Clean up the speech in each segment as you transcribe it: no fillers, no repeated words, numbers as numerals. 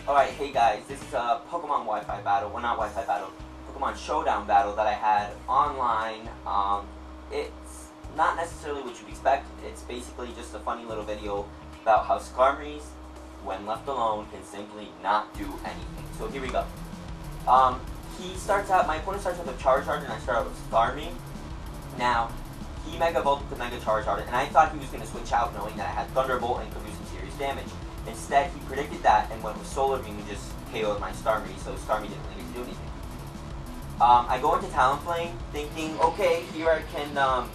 Alright, hey guys, this is a Pokemon Wi-Fi battle, well not Wi-Fi battle, Pokemon Showdown battle that I had online. It's not necessarily what you'd expect. It's basically just a funny little video about how Skarmory, when left alone, can simply not do anything. So here we go. My opponent starts with a Charizard and I start out with Skarmory. Now, he Mega Evolved with the Mega Charizard and I thought he was going to switch out knowing that I had Thunderbolt and could do some serious damage. Instead, he predicted that and went with Solar Beam and just KO'd my Skarmory, so Skarmory didn't really get to do anything. I go into Talonflame thinking, okay, here I can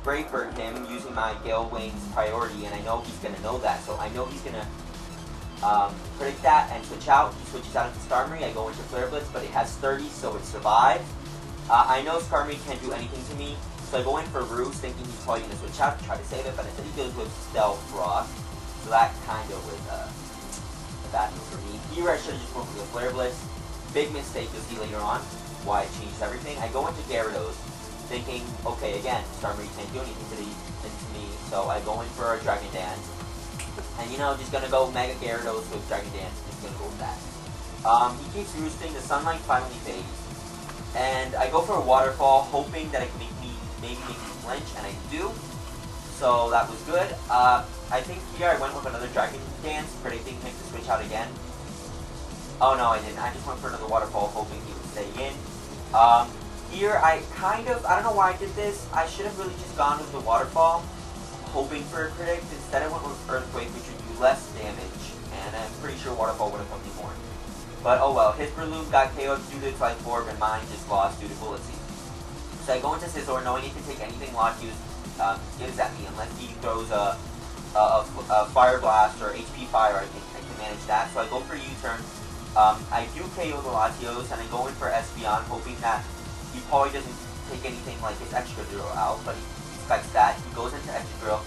Brave Bird him using my Gale Wings priority, and I know he's going to know that, so I know he's going to predict that and switch out. He switches out into Skarmory, I go into Flare Blitz, but it has 30, so it survives. I know Skarmory can't do anything to me, so I go in for Roost, thinking he's probably going to switch out to try to save it, but instead he goes with Stealth Frost. So that kind of was a bad move for me. Here I should have just went for the Flare Blitz. Big mistake, you'll see later on why it changes everything. I go into Gyarados thinking, okay, again, Skarmory can't do anything to me, so I go in for a Dragon Dance. And you know, just gonna go Mega Gyarados with Dragon Dance, just gonna go with that. He keeps roosting, the sunlight finally fades. And I go for a Waterfall, hoping that it can maybe make me flinch, and I do. So that was good. I think here I went with another Dragon Dance, predicting him to switch out again. Oh no, I didn't. I just went for another Waterfall, hoping he would stay in. Here I don't know why I did this. I should have really just gone with the Waterfall, hoping for a predict. Instead I went with Earthquake, which would do less damage, and I'm pretty sure Waterfall would have helped me more. But oh well, his Breloom got KO'd due to its Life Orb, and mine just lost due to Bullet Seed. So I go into Scizor, knowing he can take anything Locke gives at me, unless he throws a Fire Blast or HP Fire. I can manage that. So I go for U-turn. I do KO the Latios, and I go in for Espeon, hoping that he probably doesn't take anything like his Extra Drill out, but he expects that. He goes into Extra Drill.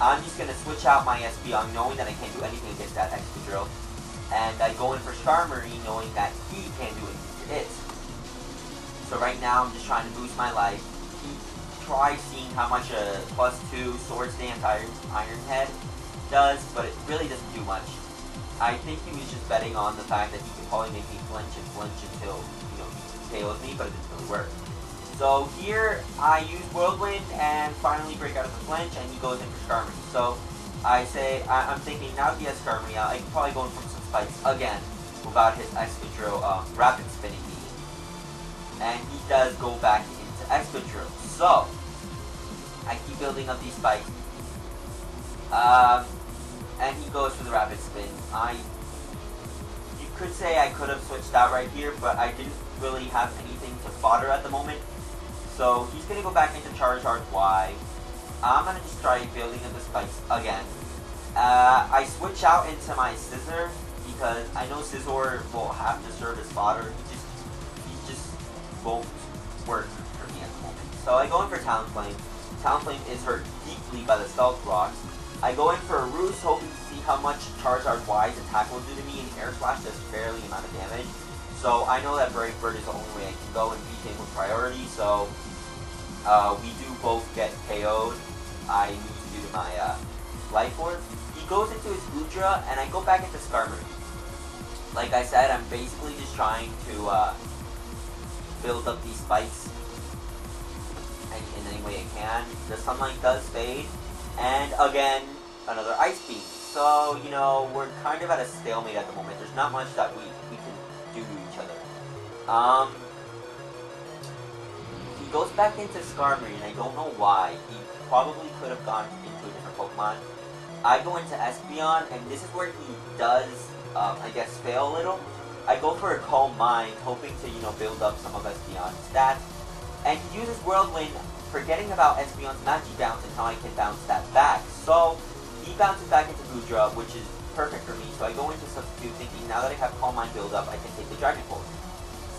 I'm just going to switch out my Espeon, knowing that I can't do anything against that Extra Drill. And I go in for Skarmory, knowing that he can't do anything to it. So right now, I'm just trying to boost my life. Try seeing how much a +2 Swords Dance Iron Head does, but it really doesn't do much. I think he was just betting on the fact that he could probably make me flinch until, you know, he KOs me, but it didn't really work. So here, I use Whirlwind and finally break out of the flinch, and he goes in for Skarmory. So I say, I'm thinking, now that he has Skarmory out, I can probably go in for some spikes again without his Excadrill Rapid Spinning me. And he does go back into Excadrill. So I keep building up these spikes. And he goes for the Rapid Spin. You could say I could have switched out right here, but I didn't really have anything to fodder at the moment. So he's going to go back into Charizard Y. I'm going to just try building up the spikes again. I switch out into my Scizor, because I know Scizor will have to serve as fodder. He just won't work for me at the moment. So I go in for Talonflame. Talonflame is hurt deeply by the Stealth Rocks. I go in for a Roost, hoping to see how much Charizard Y's attack will do to me, and Air Slash does barely amount of damage. So I know that Brave Bird is the only way I can go and beat him with priority, so we do both get KO'd. I lose due to my Life Orb. He goes into his Goodra, and I go back into Skarmory. Like I said, I'm basically just trying to build up these spikes in any way I can. The sunlight does fade, and again, another Ice Beam. So, you know, we're kind of at a stalemate at the moment. There's not much that we can do to each other. He goes back into Skarmory, and I don't know why. He probably could have gone into a different Pokemon. I go into Espeon, and this is where he does, I guess, fail a little. I go for a Calm Mind, hoping to, you know, build up some of Espeon's stats. And he uses Whirlwind, forgetting about Espeon's Magic Bounce and how I can bounce that back. So he bounces back into Goodra, which is perfect for me. So I go into Substitute thinking, now that I have Calm Mind build up, I can take the Dragon Pulse.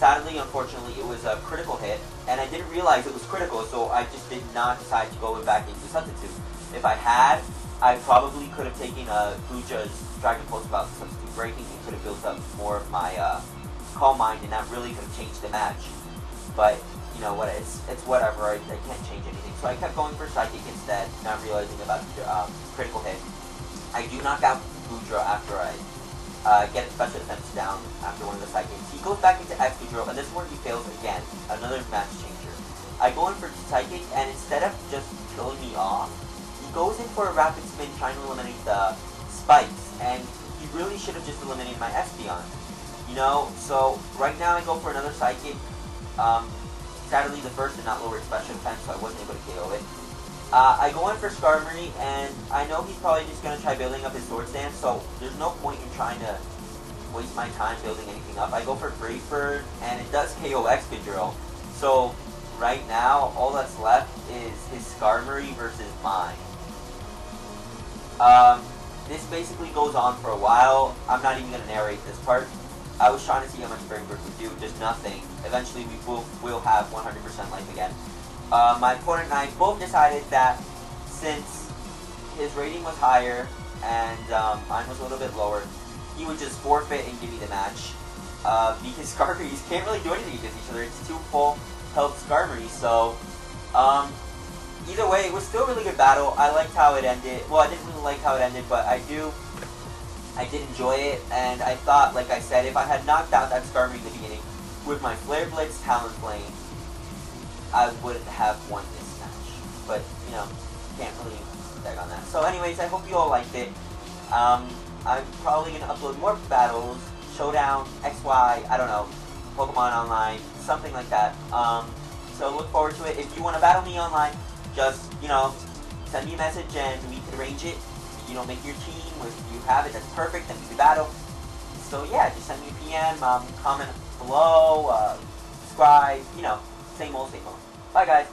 Sadly, unfortunately, it was a critical hit, and I didn't realize it was critical, so I just did not decide to go back into Substitute. If I had, I probably could have taken Guja's Dragon Pulse without Substitute breaking and could have built up more of my Calm Mind, and that really could have changed the match. But you know what, it's whatever, I can't change anything. So I kept going for Psychic instead, not realizing about the critical hit. I do knock out Goodra after I get special defense down after one of the psychics. He goes back into Excadrill, and this is where he fails again. Another match changer. I go in for psychic, and instead of just killing me off, he goes in for a rapid spin trying to eliminate the spikes, and he really should have just eliminated my Espeon. You know, so right now I go for another psychic. Sadly, the first did not lower its special defense, so I wasn't able to KO it. I go in for Skarmory, and I know he's probably just going to try building up his Sword Stance, so there's no point in trying to waste my time building anything up. I go for Brave Bird, and it does KO Excadrill. So right now, all that's left is his Skarmory versus mine. This basically goes on for a while. I'm not even going to narrate this part. I was trying to see how much Brave Bird would do, just nothing. Eventually we will have 100% life again. My opponent and I both decided that since his rating was higher and mine was a little bit lower, he would just forfeit and give me the match. Because Skarmories can't really do anything against each other. It's two full health Skarmories, so either way, it was still a really good battle. I liked how it ended. Well, I didn't really like how it ended, but I did enjoy it, and I thought, like I said, if I had knocked out that Skarmory in the beginning with my Flare Blitz Talonflame, I would have won this match. But, you know, can't really beg on that. So anyways, I hope you all liked it. I'm probably going to upload more battles, Showdown, XY, I don't know, Pokemon Online, something like that. So look forward to it. If you want to battle me online, just, you know, send me a message and we can arrange it. You know, make your team. If you have it, that's perfect, then we can battle. So yeah, just send me a PM, comment below, subscribe, you know, same old, same old. Bye guys.